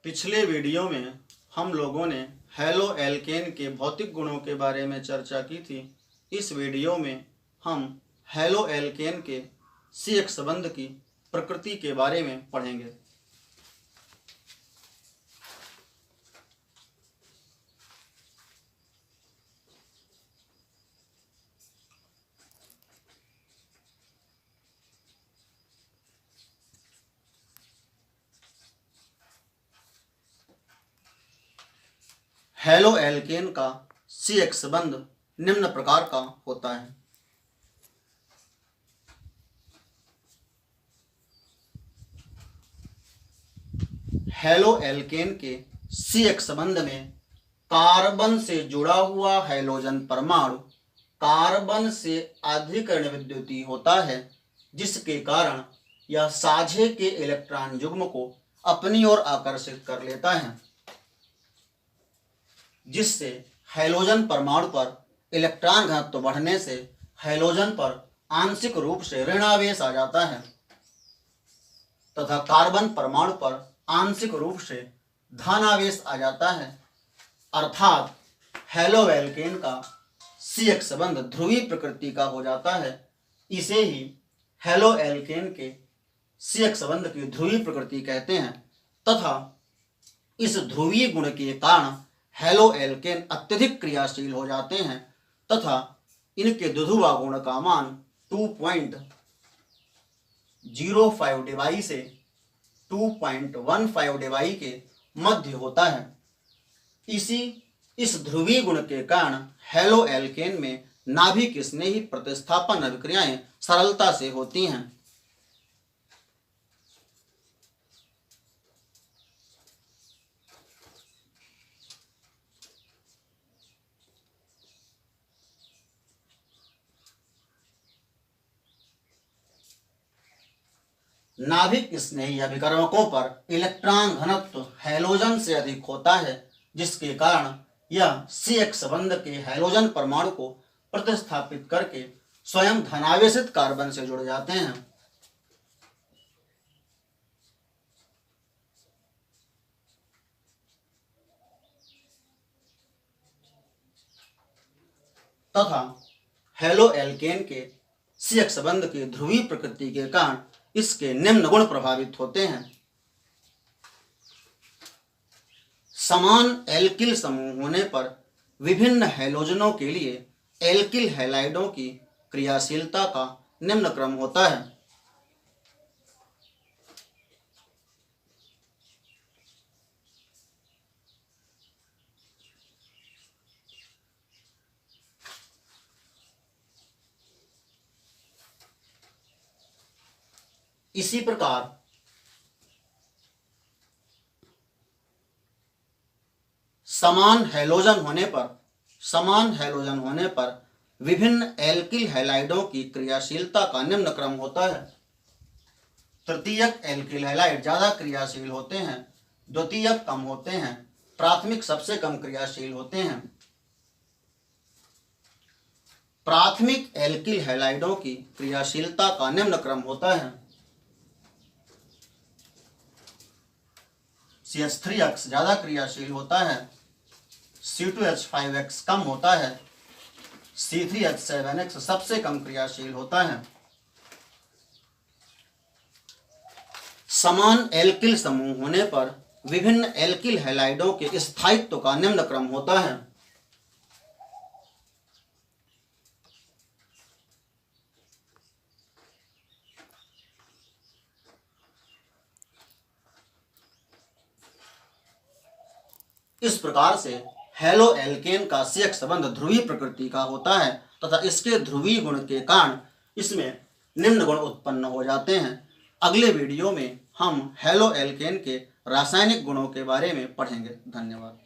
पिछले वीडियो में हम लोगों ने हैलो एल्केन के भौतिक गुणों के बारे में चर्चा की थी। इस वीडियो में हम हैलो एल्केन के CH संबंध की प्रकृति के बारे में पढ़ेंगे। हैलो एल्केन का CH संबंध निम्न प्रकार का होता है। हैलो एल्केन के CH संबंध में कार्बन से जुड़ा हुआ हैलोजन परमाणु कार्बन से अधिकरण विद्युतीय होता है, जिसके कारण यह साझे के इलेक्ट्रॉन युग्म को अपनी ओर आकर्षित कर लेता है, जिससे हैलोजन परमाणु पर इलेक्ट्रॉन घनत्व बढ़ने से हैलोजन पर आंशिक रूप से ऋणावेश आ जाता है तथा कार्बन परमाणु पर आंशिक रूप से धनावेश आ जाता है। अर्थात हैलो एल्केन का CH संबंध ध्रुवीय प्रकृति का हो जाता है। इसे ही हैलो एल्केन के CH संबंध की ध्रुवीय प्रकृति कहते हैं तथा इस ध्रुवीय गुण के कारण हैलो एल्केन अत्यधिक क्रियाशील हो जाते हैं तथा इनके दुधुवा गुण का मान 2.05 डिवाई से 2.15 डिवाई के मध्य होता है। इस ध्रुवीय गुण के कारण हैलो एल्केन में नाभिक स्नेही प्रतिस्थापन अभिक्रियाएं सरलता से होती हैं। नाभिक स्नेही अभिकर्मकों पर इलेक्ट्रॉन घनत्व हैलोजन से अधिक होता है, जिसके कारण यह CH संबंध के हैलोजन परमाणु को प्रतिस्थापित करके स्वयं धनावेशित कार्बन से जुड़ जाते हैं। तथा हैलो एल्केन के CH संबंध की ध्रुवीय प्रकृति के कारण इसके निम्न गुण प्रभावित होते हैं। समान एल्किल समूह होने पर विभिन्न हैलोजनों के लिए एल्किल हैलाइडों की क्रियाशीलता का निम्न क्रम होता है। इसी प्रकार समान हैलोजन होने पर विभिन्न एल्किल हैलाइडों की क्रियाशीलता का निम्न क्रम होता है। तृतीयक एल्किल हैलाइड ज्यादा क्रियाशील होते हैं, द्वितीयक कम होते हैं, प्राथमिक सबसे कम क्रियाशील होते हैं। प्राथमिक एल्किल हैलाइडों की क्रियाशीलता का निम्न क्रम होता है। CH3X ज्यादा क्रियाशील होता है, C2H5X कम होता है, C3H7X सबसे कम क्रियाशील होता है। समान एल्किल समूह होने पर विभिन्न एल्किल हैलाइडों के स्थायित्व का निम्न क्रम होता है। इस प्रकार से हैलो एल्केन का CH संबंध ध्रुवीय प्रकृति का होता है तथा इसके ध्रुवीय गुण के कारण इसमें निम्न गुण उत्पन्न हो जाते हैं। अगले वीडियो में हम हैलो एल्केन के रासायनिक गुणों के बारे में पढ़ेंगे। धन्यवाद।